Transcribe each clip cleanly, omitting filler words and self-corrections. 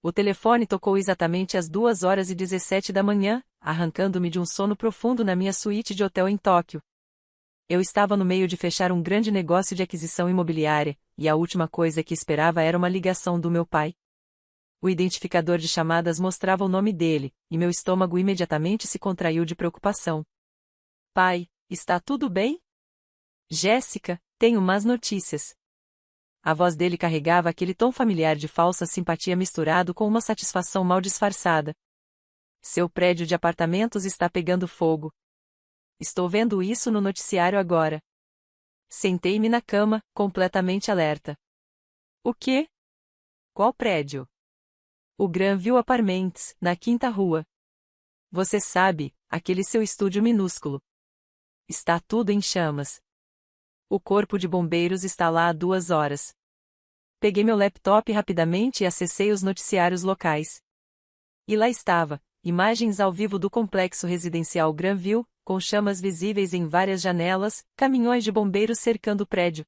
O telefone tocou exatamente às 2h17 da manhã, arrancando-me de um sono profundo na minha suíte de hotel em Tóquio. Eu estava no meio de fechar um grande negócio de aquisição imobiliária, e a última coisa que esperava era uma ligação do meu pai. O identificador de chamadas mostrava o nome dele, e meu estômago imediatamente se contraiu de preocupação. Pai, está tudo bem? Jéssica, tenho más notícias. A voz dele carregava aquele tom familiar de falsa simpatia misturado com uma satisfação mal disfarçada. Seu prédio de apartamentos está pegando fogo. Estou vendo isso no noticiário agora. Sentei-me na cama, completamente alerta. O quê? Qual prédio? O Granville Apartments, na Quinta Rua. Você sabe, aquele seu estúdio minúsculo. Está tudo em chamas. O corpo de bombeiros está lá há 2 horas. Peguei meu laptop rapidamente e acessei os noticiários locais. E lá estava, imagens ao vivo do complexo residencial Granville, com chamas visíveis em várias janelas, caminhões de bombeiros cercando o prédio.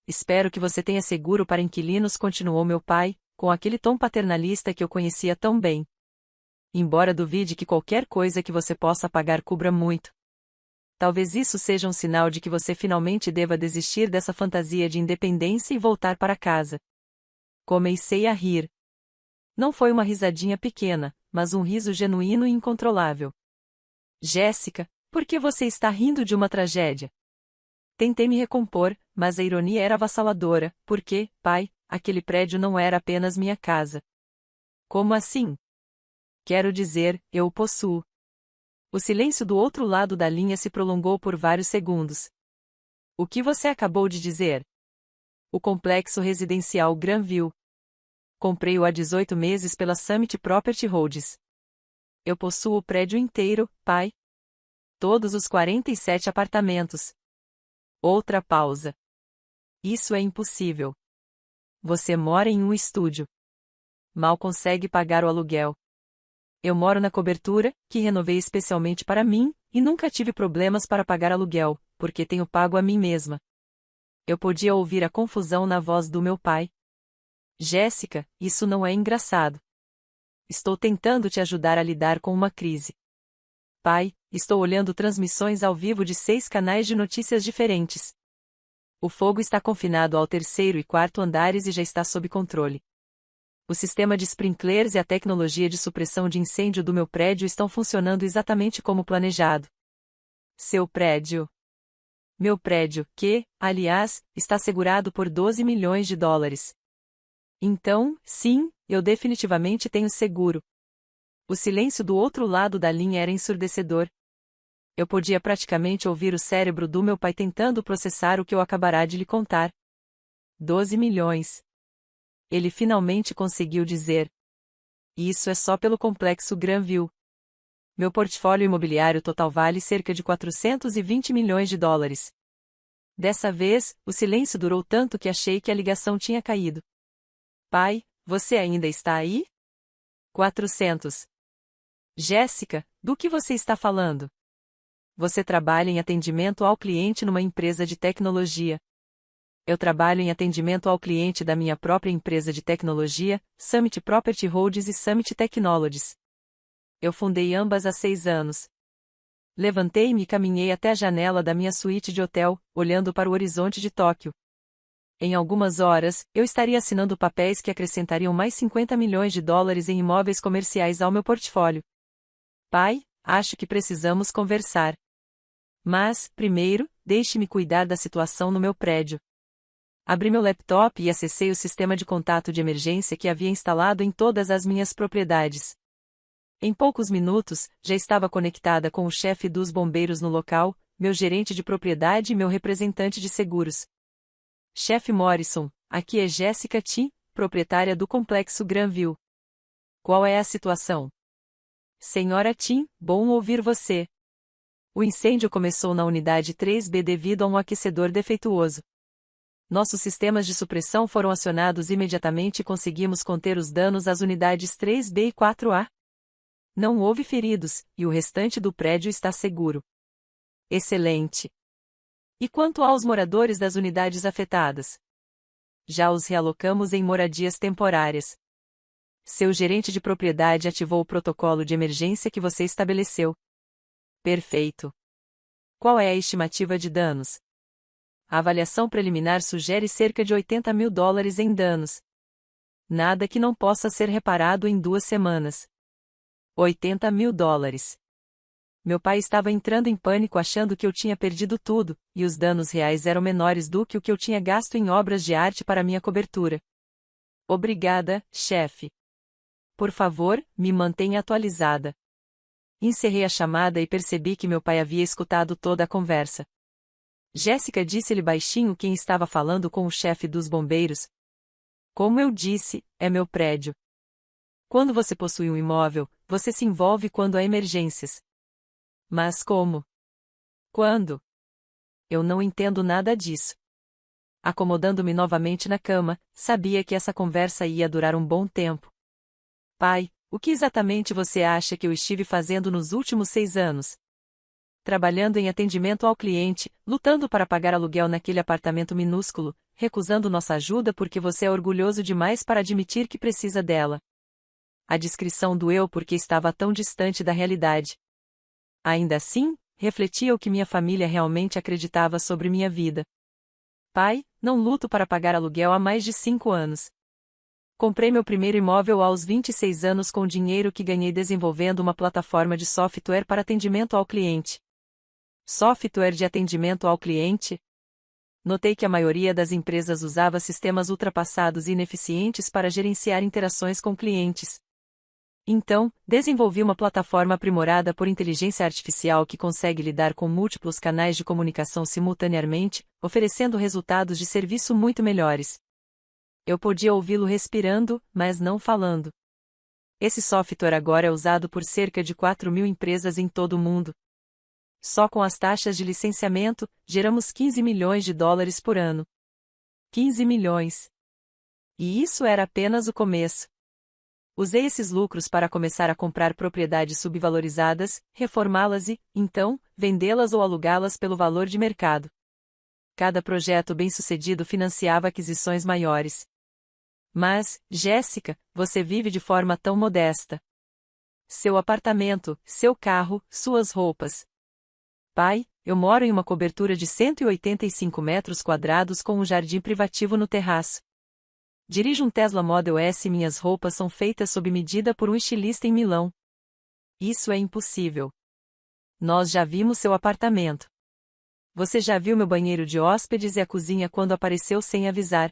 Espero que você tenha seguro para inquilinos, continuou meu pai, com aquele tom paternalista que eu conhecia tão bem. Embora duvide que qualquer coisa que você possa pagar cubra muito. Talvez isso seja um sinal de que você finalmente deva desistir dessa fantasia de independência e voltar para casa. Comecei a rir. Não foi uma risadinha pequena, mas um riso genuíno e incontrolável. Jéssica, por que você está rindo de uma tragédia? Tentei me recompor, mas a ironia era avassaladora, porque, pai, aquele prédio não era apenas minha casa. Como assim? Quero dizer, eu o possuo. O silêncio do outro lado da linha se prolongou por vários segundos. O que você acabou de dizer? O complexo residencial Granville. Comprei-o há 18 meses pela Summit Property Holdings. Eu possuo o prédio inteiro, pai. Todos os 47 apartamentos. Outra pausa. Isso é impossível. Você mora em um estúdio. Mal consegue pagar o aluguel. Eu moro na cobertura, que renovei especialmente para mim, e nunca tive problemas para pagar aluguel, porque tenho pago a mim mesma. Eu podia ouvir a confusão na voz do meu pai. Jéssica, isso não é engraçado. Estou tentando te ajudar a lidar com uma crise. Pai, estou olhando transmissões ao vivo de 6 canais de notícias diferentes. O fogo está confinado ao 3º e 4º andares e já está sob controle. O sistema de sprinklers e a tecnologia de supressão de incêndio do meu prédio estão funcionando exatamente como planejado. Seu prédio. Meu prédio, que, aliás, está segurado por 12 milhões de dólares. Então, sim, eu definitivamente tenho seguro. O silêncio do outro lado da linha era ensurdecedor. Eu podia praticamente ouvir o cérebro do meu pai tentando processar o que eu acabará de lhe contar. 12 milhões. Ele finalmente conseguiu dizer. E isso é só pelo complexo Granville. Meu portfólio imobiliário total vale cerca de 420 milhões de dólares. Dessa vez, o silêncio durou tanto que achei que a ligação tinha caído. Pai, você ainda está aí? 400. Jéssica, do que você está falando? Você trabalha em atendimento ao cliente numa empresa de tecnologia. Eu trabalho em atendimento ao cliente da minha própria empresa de tecnologia, Summit Property Holdings e Summit Technologies. Eu fundei ambas há 6 anos. Levantei-me e caminhei até a janela da minha suíte de hotel, olhando para o horizonte de Tóquio. Em algumas horas, eu estaria assinando papéis que acrescentariam mais 50 milhões de dólares em imóveis comerciais ao meu portfólio. Pai, acho que precisamos conversar. Mas, primeiro, deixe-me cuidar da situação no meu prédio. Abri meu laptop e acessei o sistema de contato de emergência que havia instalado em todas as minhas propriedades. Em poucos minutos, já estava conectada com o chefe dos bombeiros no local, meu gerente de propriedade e meu representante de seguros. Chefe Morrison, aqui é Jéssica Tim, proprietária do complexo Granville. Qual é a situação? Senhora Tim, bom ouvir você. O incêndio começou na unidade 3B devido a um aquecedor defeituoso. Nossos sistemas de supressão foram acionados imediatamente e conseguimos conter os danos às unidades 3B e 4A. Não houve feridos, e o restante do prédio está seguro. Excelente. E quanto aos moradores das unidades afetadas? Já os realocamos em moradias temporárias. Seu gerente de propriedade ativou o protocolo de emergência que você estabeleceu. Perfeito. Qual é a estimativa de danos? A avaliação preliminar sugere cerca de $80.000 em danos. Nada que não possa ser reparado em 2 semanas. $80.000. Meu pai estava entrando em pânico achando que eu tinha perdido tudo, e os danos reais eram menores do que o que eu tinha gasto em obras de arte para minha cobertura. Obrigada, chefe. Por favor, me mantenha atualizada. Encerrei a chamada e percebi que meu pai havia escutado toda a conversa. Jéssica disse-lhe baixinho quem estava falando com o chefe dos bombeiros. Como eu disse, é meu prédio. Quando você possui um imóvel, você se envolve quando há emergências. Mas como? Quando? Eu não entendo nada disso. Acomodando-me novamente na cama, sabia que essa conversa ia durar um bom tempo. Pai, o que exatamente você acha que eu estive fazendo nos últimos 6 anos? Trabalhando em atendimento ao cliente, lutando para pagar aluguel naquele apartamento minúsculo, recusando nossa ajuda porque você é orgulhoso demais para admitir que precisa dela. A descrição doeu porque estava tão distante da realidade. Ainda assim, refletia o que minha família realmente acreditava sobre minha vida. Pai, não luto para pagar aluguel há mais de 5 anos. Comprei meu primeiro imóvel aos 26 anos com dinheiro que ganhei desenvolvendo uma plataforma de software para atendimento ao cliente. Software de atendimento ao cliente? Notei que a maioria das empresas usava sistemas ultrapassados e ineficientes para gerenciar interações com clientes. Então, desenvolvi uma plataforma aprimorada por inteligência artificial que consegue lidar com múltiplos canais de comunicação simultaneamente, oferecendo resultados de serviço muito melhores. Eu podia ouvi-lo respirando, mas não falando. Esse software agora é usado por cerca de 4.000 empresas em todo o mundo. Só com as taxas de licenciamento, geramos $15 milhões por ano. 15 milhões. E isso era apenas o começo. Usei esses lucros para começar a comprar propriedades subvalorizadas, reformá-las e, então, vendê-las ou alugá-las pelo valor de mercado. Cada projeto bem-sucedido financiava aquisições maiores. Mas, Jéssica, você vive de forma tão modesta. Seu apartamento, seu carro, suas roupas. Pai, eu moro em uma cobertura de 185 metros quadrados com um jardim privativo no terraço. Dirijo um Tesla Model S e minhas roupas são feitas sob medida por um estilista em Milão. Isso é impossível. Nós já vimos seu apartamento. Você já viu meu banheiro de hóspedes e a cozinha quando apareceu sem avisar.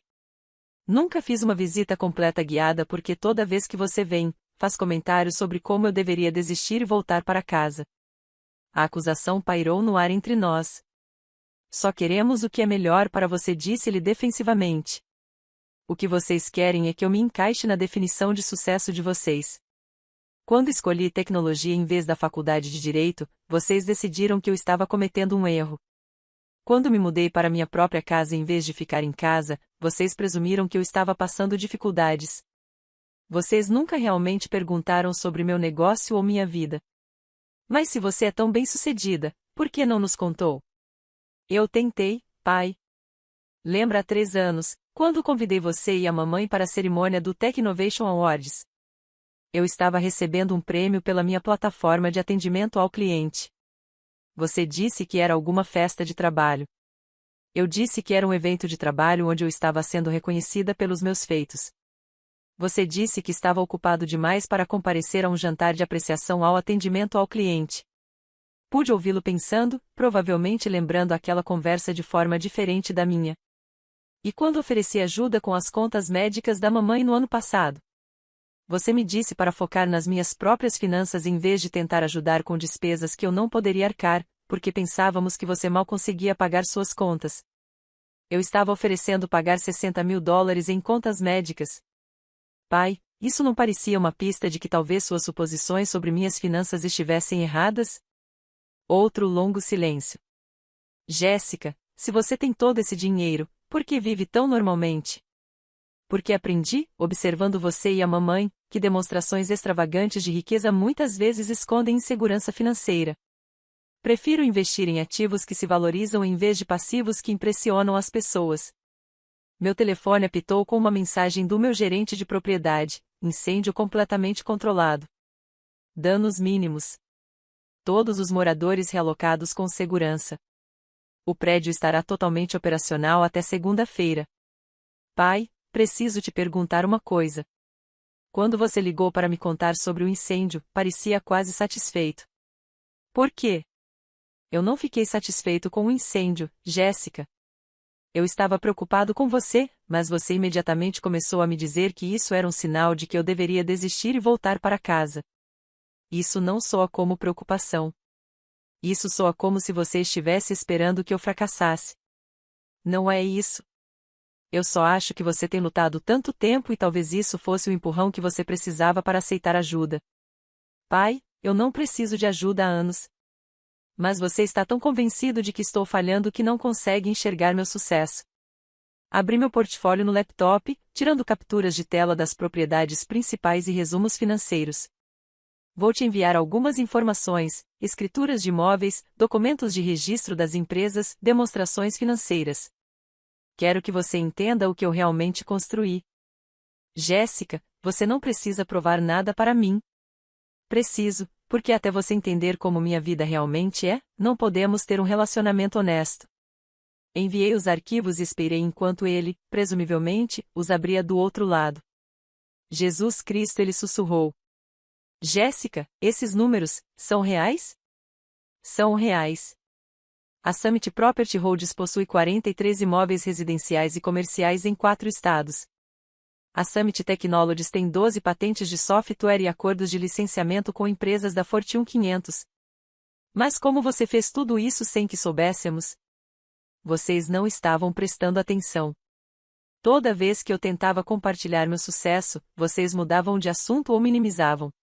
Nunca fiz uma visita completa guiada porque toda vez que você vem, faz comentários sobre como eu deveria desistir e voltar para casa. A acusação pairou no ar entre nós. Só queremos o que é melhor para você, disse-lhe defensivamente. O que vocês querem é que eu me encaixe na definição de sucesso de vocês. Quando escolhi tecnologia em vez da faculdade de direito, vocês decidiram que eu estava cometendo um erro. Quando me mudei para minha própria casa em vez de ficar em casa, vocês presumiram que eu estava passando dificuldades. Vocês nunca realmente perguntaram sobre meu negócio ou minha vida. Mas se você é tão bem-sucedida, por que não nos contou? Eu tentei, pai. Lembra há 3 anos, quando convidei você e a mamãe para a cerimônia do Tech Innovation Awards? Eu estava recebendo um prêmio pela minha plataforma de atendimento ao cliente. Você disse que era alguma festa de trabalho. Eu disse que era um evento de trabalho onde eu estava sendo reconhecida pelos meus feitos. Você disse que estava ocupado demais para comparecer a um jantar de apreciação ao atendimento ao cliente. Pude ouvi-lo pensando, provavelmente lembrando aquela conversa de forma diferente da minha. E quando ofereci ajuda com as contas médicas da mamãe no ano passado? Você me disse para focar nas minhas próprias finanças em vez de tentar ajudar com despesas que eu não poderia arcar, porque pensávamos que você mal conseguia pagar suas contas. Eu estava oferecendo pagar $60.000 em contas médicas. Pai, isso não parecia uma pista de que talvez suas suposições sobre minhas finanças estivessem erradas? Outro longo silêncio. Jéssica, se você tem todo esse dinheiro, por que vive tão normalmente? Porque aprendi, observando você e a mamãe, que demonstrações extravagantes de riqueza muitas vezes escondem insegurança financeira. Prefiro investir em ativos que se valorizam em vez de passivos que impressionam as pessoas. Meu telefone apitou com uma mensagem do meu gerente de propriedade. incêndio completamente controlado. Danos mínimos. Todos os moradores realocados com segurança. O prédio estará totalmente operacional até segunda-feira. Pai, preciso te perguntar uma coisa. Quando você ligou para me contar sobre o incêndio, parecia quase satisfeito. Por quê? Eu não fiquei satisfeito com o incêndio, Jéssica. Eu estava preocupado com você, mas você imediatamente começou a me dizer que isso era um sinal de que eu deveria desistir e voltar para casa. Isso não soa como preocupação. Isso soa como se você estivesse esperando que eu fracassasse. Não é isso. Eu só acho que você tem lutado tanto tempo e talvez isso fosse o empurrão que você precisava para aceitar ajuda. Pai, eu não preciso de ajuda há anos. Mas você está tão convencido de que estou falhando que não consegue enxergar meu sucesso. Abri meu portfólio no laptop, tirando capturas de tela das propriedades principais e resumos financeiros. Vou te enviar algumas informações, escrituras de imóveis, documentos de registro das empresas, demonstrações financeiras. Quero que você entenda o que eu realmente construí. Jéssica, você não precisa provar nada para mim. Preciso, porque até você entender como minha vida realmente é, não podemos ter um relacionamento honesto. Enviei os arquivos e esperei enquanto ele, presumivelmente, os abria do outro lado. Jesus Cristo, ele sussurrou. Jéssica, esses números, são reais? São reais. A Summit Property Holdings possui 43 imóveis residenciais e comerciais em 4 estados. A Summit Technologies tem 12 patentes de software e acordos de licenciamento com empresas da Fortune 500. Mas como você fez tudo isso sem que soubéssemos? Vocês não estavam prestando atenção. Toda vez que eu tentava compartilhar meu sucesso, vocês mudavam de assunto ou minimizavam.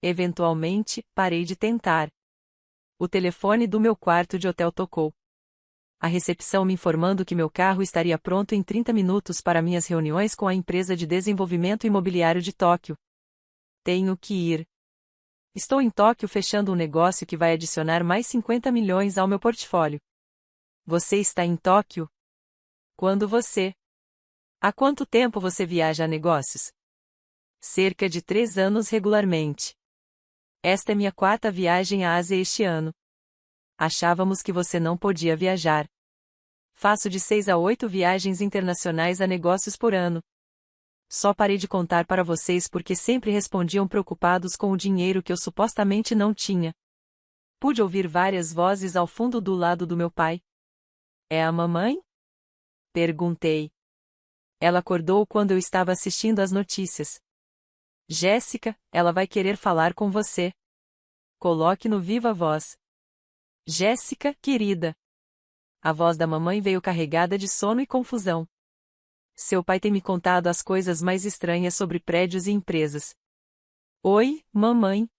Eventualmente, parei de tentar. O telefone do meu quarto de hotel tocou. A recepção me informando que meu carro estaria pronto em 30 minutos para minhas reuniões com a empresa de desenvolvimento imobiliário de Tóquio. Tenho que ir. Estou em Tóquio fechando um negócio que vai adicionar mais 50 milhões ao meu portfólio. Você está em Tóquio? Quando você? Há quanto tempo você viaja a negócios? Cerca de 3 anos regularmente. Esta é minha 4ª viagem à Ásia este ano. Achávamos que você não podia viajar. Faço de 6 a 8 viagens internacionais a negócios por ano. Só parei de contar para vocês porque sempre respondiam preocupados com o dinheiro que eu supostamente não tinha. Pude ouvir várias vozes ao fundo do lado do meu pai. É a mamãe? Perguntei. Ela acordou quando eu estava assistindo às notícias. Jéssica, ela vai querer falar com você. Coloque no viva voz. Jéssica, querida. A voz da mamãe veio carregada de sono e confusão. Seu pai tem me contado as coisas mais estranhas sobre prédios e empresas. Oi, mamãe.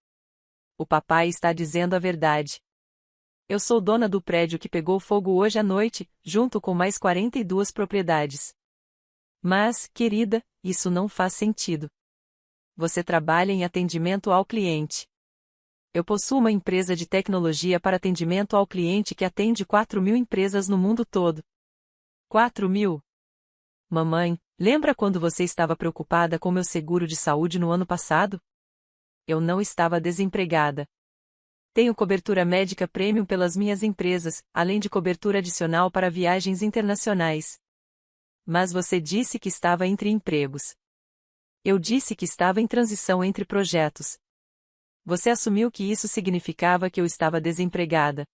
O papai está dizendo a verdade. Eu sou dona do prédio que pegou fogo hoje à noite, junto com mais 42 propriedades. Mas, querida, isso não faz sentido. Você trabalha em atendimento ao cliente. Eu possuo uma empresa de tecnologia para atendimento ao cliente que atende 4.000 empresas no mundo todo. 4.000? Mamãe, lembra quando você estava preocupada com meu seguro de saúde no ano passado? Eu não estava desempregada. Tenho cobertura médica premium pelas minhas empresas, além de cobertura adicional para viagens internacionais. Mas você disse que estava entre empregos. Eu disse que estava em transição entre projetos. Você assumiu que isso significava que eu estava desempregada.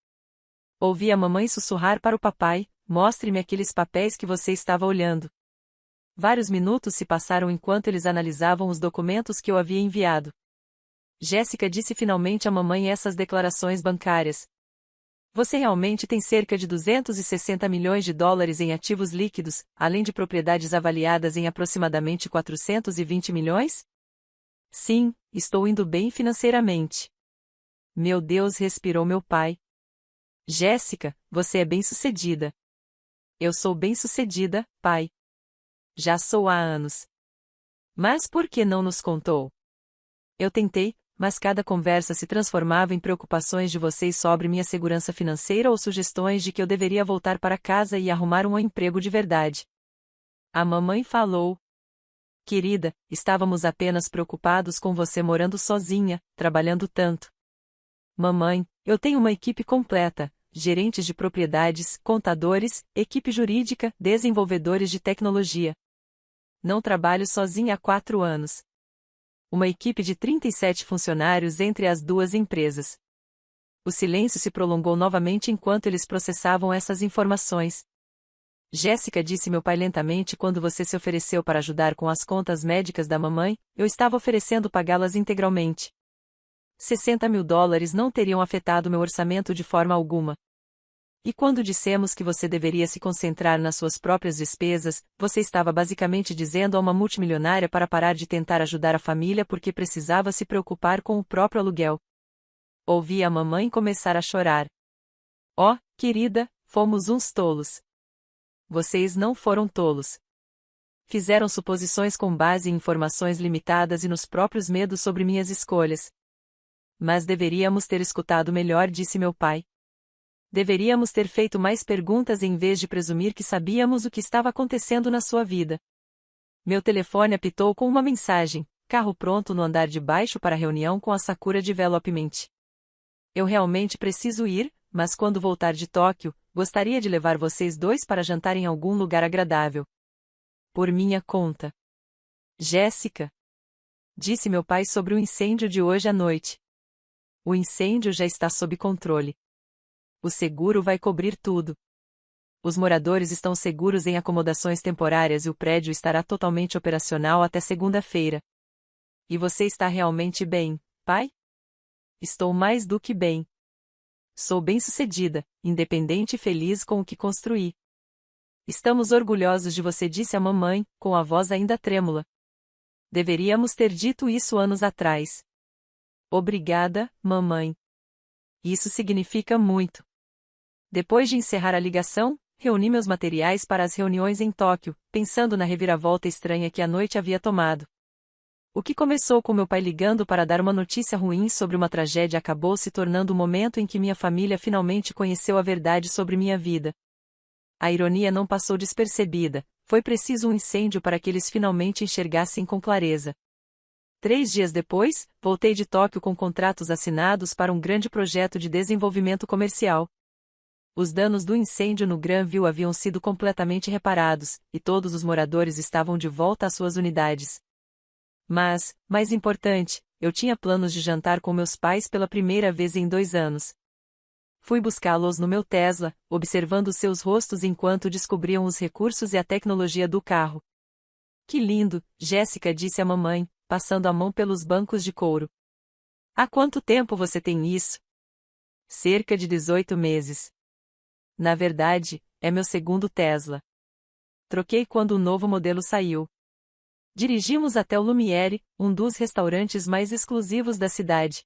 Ouvi a mamãe sussurrar para o papai, mostre-me aqueles papéis que você estava olhando. Vários minutos se passaram enquanto eles analisavam os documentos que eu havia enviado. Jéssica disse finalmente à mamãe essas declarações bancárias. Você realmente tem cerca de 260 milhões de dólares em ativos líquidos, além de propriedades avaliadas em aproximadamente 420 milhões? Sim, estou indo bem financeiramente. Meu Deus, respirou meu pai. Jéssica, você é bem-sucedida. Eu sou bem-sucedida, pai. Já sou há anos. Mas por que não nos contou? Eu tentei, mas cada conversa se transformava em preocupações de vocês sobre minha segurança financeira ou sugestões de que eu deveria voltar para casa e arrumar um emprego de verdade. A mamãe falou. Querida, estávamos apenas preocupados com você morando sozinha, trabalhando tanto. Mamãe, eu tenho uma equipe completa: gerentes de propriedades, contadores, equipe jurídica, desenvolvedores de tecnologia. Não trabalho sozinha há 4 anos. Uma equipe de 37 funcionários entre as duas empresas. O silêncio se prolongou novamente enquanto eles processavam essas informações. Jéssica, disse meu pai lentamente, quando você se ofereceu para ajudar com as contas médicas da mamãe, eu estava oferecendo pagá-las integralmente. $60.000 não teriam afetado meu orçamento de forma alguma. E quando dissemos que você deveria se concentrar nas suas próprias despesas, você estava basicamente dizendo a uma multimilionária para parar de tentar ajudar a família porque precisava se preocupar com o próprio aluguel. Ouvi a mamãe começar a chorar. Oh, querida, fomos uns tolos. Vocês não foram tolos. Fizeram suposições com base em informações limitadas e nos próprios medos sobre minhas escolhas. Mas deveríamos ter escutado melhor, disse meu pai. Deveríamos ter feito mais perguntas em vez de presumir que sabíamos o que estava acontecendo na sua vida. Meu telefone apitou com uma mensagem: carro pronto no andar de baixo para reunião com a Sakura Development. Eu realmente preciso ir, mas quando voltar de Tóquio, gostaria de levar vocês dois para jantar em algum lugar agradável. Por minha conta. Jéssica, disse meu pai sobre o incêndio de hoje à noite. O incêndio já está sob controle. O seguro vai cobrir tudo. Os moradores estão seguros em acomodações temporárias e o prédio estará totalmente operacional até segunda-feira. E você está realmente bem, pai? Estou mais do que bem. Sou bem-sucedida, independente e feliz com o que construí. Estamos orgulhosos de você, disse a mamãe, com a voz ainda trêmula. Deveríamos ter dito isso anos atrás. Obrigada, mamãe. Isso significa muito. Depois de encerrar a ligação, reuni meus materiais para as reuniões em Tóquio, pensando na reviravolta estranha que a noite havia tomado. O que começou com meu pai ligando para dar uma notícia ruim sobre uma tragédia acabou se tornando o momento em que minha família finalmente conheceu a verdade sobre minha vida. A ironia não passou despercebida, foi preciso um incêndio para que eles finalmente enxergassem com clareza. 3 dias depois, voltei de Tóquio com contratos assinados para um grande projeto de desenvolvimento comercial. Os danos do incêndio no Granville haviam sido completamente reparados, e todos os moradores estavam de volta às suas unidades. Mas, mais importante, eu tinha planos de jantar com meus pais pela primeira vez em 2 anos. Fui buscá-los no meu Tesla, observando seus rostos enquanto descobriam os recursos e a tecnologia do carro. Que lindo, Jéssica, disse a mamãe, passando a mão pelos bancos de couro. Há quanto tempo você tem isso? Cerca de 18 meses. Na verdade, é meu segundo Tesla. Troquei quando o novo modelo saiu. Dirigimos até o Lumiere, um dos restaurantes mais exclusivos da cidade.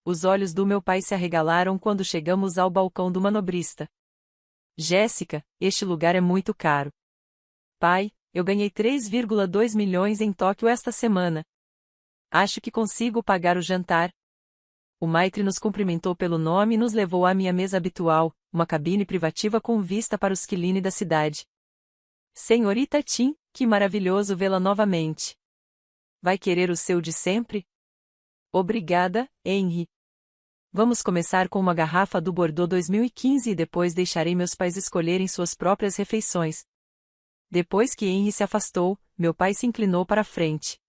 Os olhos do meu pai se arregalaram quando chegamos ao balcão do manobrista. Jéssica, este lugar é muito caro. Pai, eu ganhei 3,2 milhões em Tóquio esta semana. Acho que consigo pagar o jantar. O maitre nos cumprimentou pelo nome e nos levou à minha mesa habitual, uma cabine privativa com vista para os Quilini da cidade. Senhorita Tim, que maravilhoso vê-la novamente. Vai querer o seu de sempre? Obrigada, Henry. Vamos começar com uma garrafa do Bordeaux 2015 e depois deixarei meus pais escolherem suas próprias refeições. Depois que Henry se afastou, meu pai se inclinou para a frente.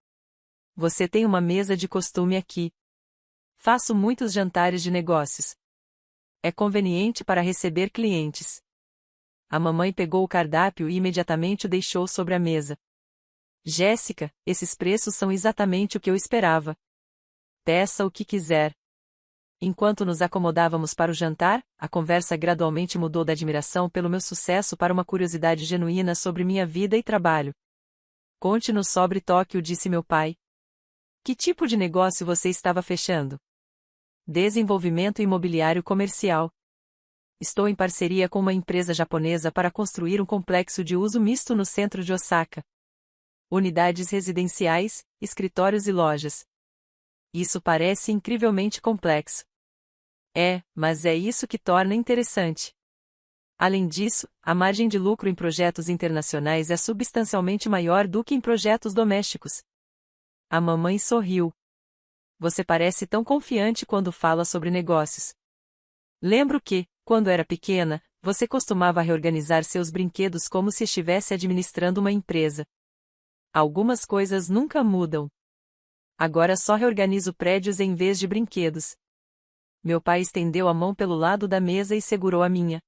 Você tem uma mesa de costume aqui. Faço muitos jantares de negócios. É conveniente para receber clientes. A mamãe pegou o cardápio e imediatamente o deixou sobre a mesa. Jéssica, esses preços são exatamente o que eu esperava. Peça o que quiser. Enquanto nos acomodávamos para o jantar, a conversa gradualmente mudou da admiração pelo meu sucesso para uma curiosidade genuína sobre minha vida e trabalho. Conte-nos sobre Tóquio, disse meu pai. Que tipo de negócio você estava fechando? Desenvolvimento imobiliário comercial. Estou em parceria com uma empresa japonesa para construir um complexo de uso misto no centro de Osaka. Unidades residenciais, escritórios e lojas. Isso parece incrivelmente complexo. É, mas é isso que torna interessante. Além disso, a margem de lucro em projetos internacionais é substancialmente maior do que em projetos domésticos. A mamãe sorriu. Você parece tão confiante quando fala sobre negócios. Lembro que, quando era pequena, você costumava reorganizar seus brinquedos como se estivesse administrando uma empresa. Algumas coisas nunca mudam. Agora só reorganizo prédios em vez de brinquedos. Meu pai estendeu a mão pelo lado da mesa e segurou a minha.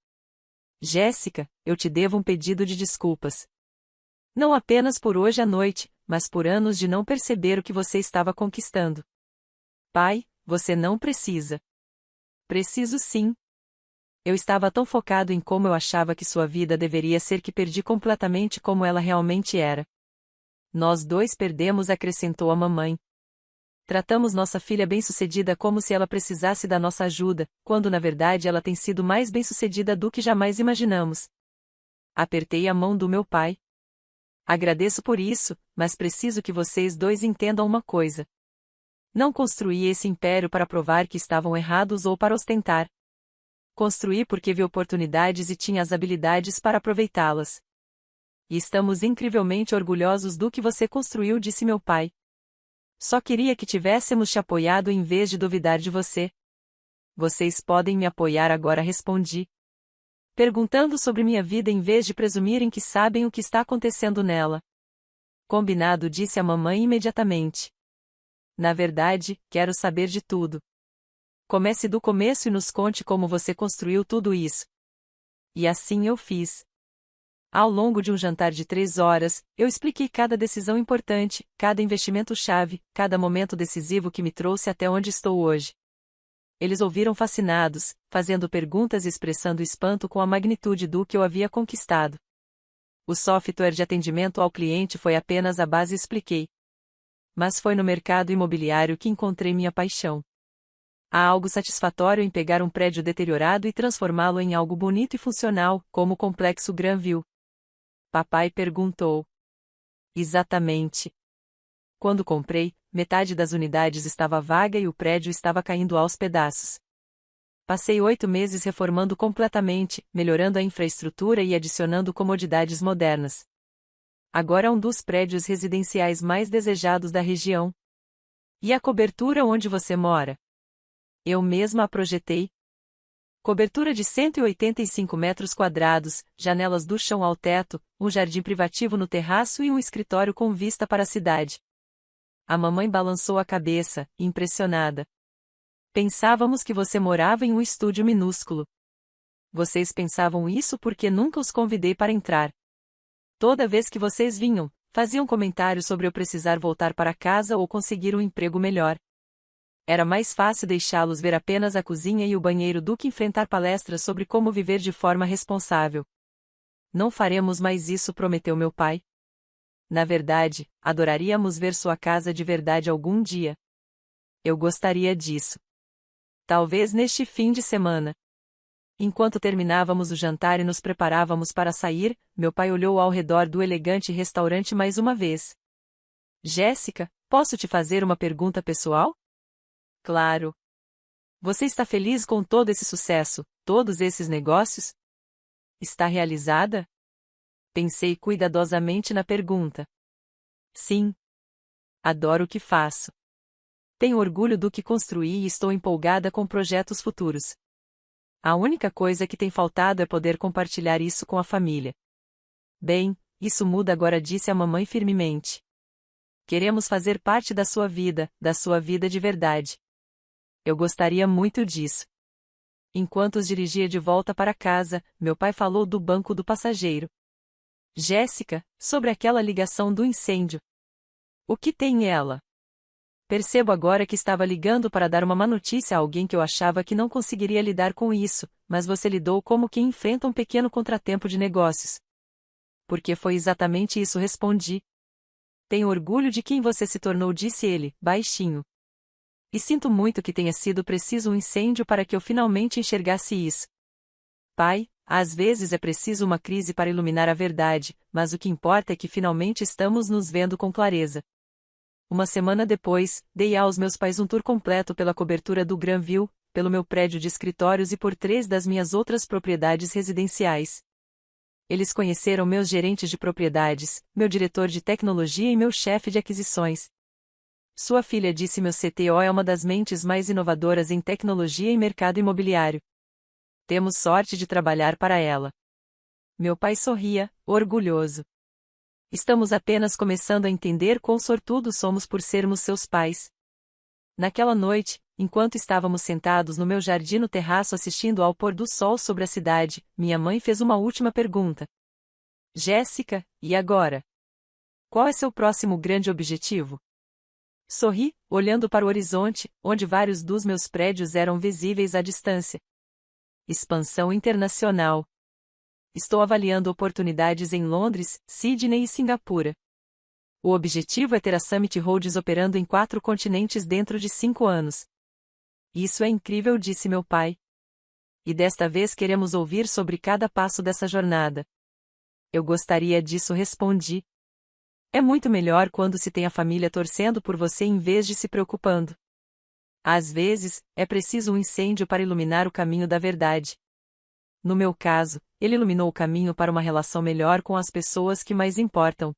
Jéssica, eu te devo um pedido de desculpas. Não apenas por hoje à noite, mas por anos de não perceber o que você estava conquistando. Pai, você não precisa. Preciso sim. Eu estava tão focado em como eu achava que sua vida deveria ser que perdi completamente como ela realmente era. Nós dois perdemos, acrescentou a mamãe. Tratamos nossa filha bem-sucedida como se ela precisasse da nossa ajuda, quando na verdade ela tem sido mais bem-sucedida do que jamais imaginamos. Apertei a mão do meu pai. Agradeço por isso, mas preciso que vocês dois entendam uma coisa. Não construí esse império para provar que estavam errados ou para ostentar. Construí porque vi oportunidades e tinha as habilidades para aproveitá-las. E estamos incrivelmente orgulhosos do que você construiu, disse meu pai. Só queria que tivéssemos te apoiado em vez de duvidar de você. Vocês podem me apoiar agora, respondi. Perguntando sobre minha vida em vez de presumirem que sabem o que está acontecendo nela. Combinado, disse a mamãe imediatamente. Na verdade, quero saber de tudo. Comece do começo e nos conte como você construiu tudo isso. E assim eu fiz. Ao longo de um jantar de 3 horas, eu expliquei cada decisão importante, cada investimento-chave, cada momento decisivo que me trouxe até onde estou hoje. Eles ouviram fascinados, fazendo perguntas e expressando espanto com a magnitude do que eu havia conquistado. O software de atendimento ao cliente foi apenas a base, expliquei. Mas foi no mercado imobiliário que encontrei minha paixão. Há algo satisfatório em pegar um prédio deteriorado e transformá-lo em algo bonito e funcional, como o complexo Granville. Papai perguntou. Exatamente. Quando comprei, metade das unidades estava vaga e o prédio estava caindo aos pedaços. Passei 8 meses reformando completamente, melhorando a infraestrutura e adicionando comodidades modernas. Agora é um dos prédios residenciais mais desejados da região. E a cobertura onde você mora? Eu mesma a projetei. Cobertura de 185 metros quadrados, janelas do chão ao teto, um jardim privativo no terraço e um escritório com vista para a cidade. A mamãe balançou a cabeça, impressionada. Pensávamos que você morava em um estúdio minúsculo. Vocês pensavam isso porque nunca os convidei para entrar. Toda vez que vocês vinham, faziam comentários sobre eu precisar voltar para casa ou conseguir um emprego melhor. Era mais fácil deixá-los ver apenas a cozinha e o banheiro do que enfrentar palestras sobre como viver de forma responsável. Não faremos mais isso, prometeu meu pai. Na verdade, adoraríamos ver sua casa de verdade algum dia. Eu gostaria disso. Talvez neste fim de semana. Enquanto terminávamos o jantar e nos preparávamos para sair, meu pai olhou ao redor do elegante restaurante mais uma vez. Jéssica, posso te fazer uma pergunta pessoal? Claro. Você está feliz com todo esse sucesso, todos esses negócios? Está realizada? Pensei cuidadosamente na pergunta. Sim. Adoro o que faço. Tenho orgulho do que construí e estou empolgada com projetos futuros. A única coisa que tem faltado é poder compartilhar isso com a família. Bem, isso muda agora, disse a mamãe firmemente. Queremos fazer parte da sua vida de verdade. Eu gostaria muito disso. Enquanto os dirigia de volta para casa, meu pai falou do banco do passageiro. Jéssica, sobre aquela ligação do incêndio. O que tem ela? Percebo agora que estava ligando para dar uma má notícia a alguém que eu achava que não conseguiria lidar com isso, mas você lidou como quem enfrenta um pequeno contratempo de negócios. Porque foi exatamente isso, respondi. Tenho orgulho de quem você se tornou, disse ele, baixinho. E sinto muito que tenha sido preciso um incêndio para que eu finalmente enxergasse isso. Pai, às vezes é preciso uma crise para iluminar a verdade, mas o que importa é que finalmente estamos nos vendo com clareza. Uma semana depois, dei aos meus pais um tour completo pela cobertura do Granville, pelo meu prédio de escritórios e por 3 das minhas outras propriedades residenciais. Eles conheceram meus gerentes de propriedades, meu diretor de tecnologia e meu chefe de aquisições. Sua filha disse: meu CTO é uma das mentes mais inovadoras em tecnologia e mercado imobiliário. Temos sorte de trabalhar para ela. Meu pai sorria, orgulhoso. Estamos apenas começando a entender quão sortudos somos por sermos seus pais. Naquela noite, enquanto estávamos sentados no meu jardim no terraço assistindo ao pôr do sol sobre a cidade, minha mãe fez uma última pergunta. Jéssica, e agora? Qual é seu próximo grande objetivo? Sorri, olhando para o horizonte, onde vários dos meus prédios eram visíveis à distância. Expansão internacional. Estou avaliando oportunidades em Londres, Sydney e Singapura. O objetivo é ter a Summit Holdings operando em 4 continentes dentro de 5 anos. Isso é incrível, disse meu pai. E desta vez queremos ouvir sobre cada passo dessa jornada. Eu gostaria disso, respondi. É muito melhor quando se tem a família torcendo por você em vez de se preocupando. Às vezes, é preciso um incêndio para iluminar o caminho da verdade. No meu caso, ele iluminou o caminho para uma relação melhor com as pessoas que mais importam.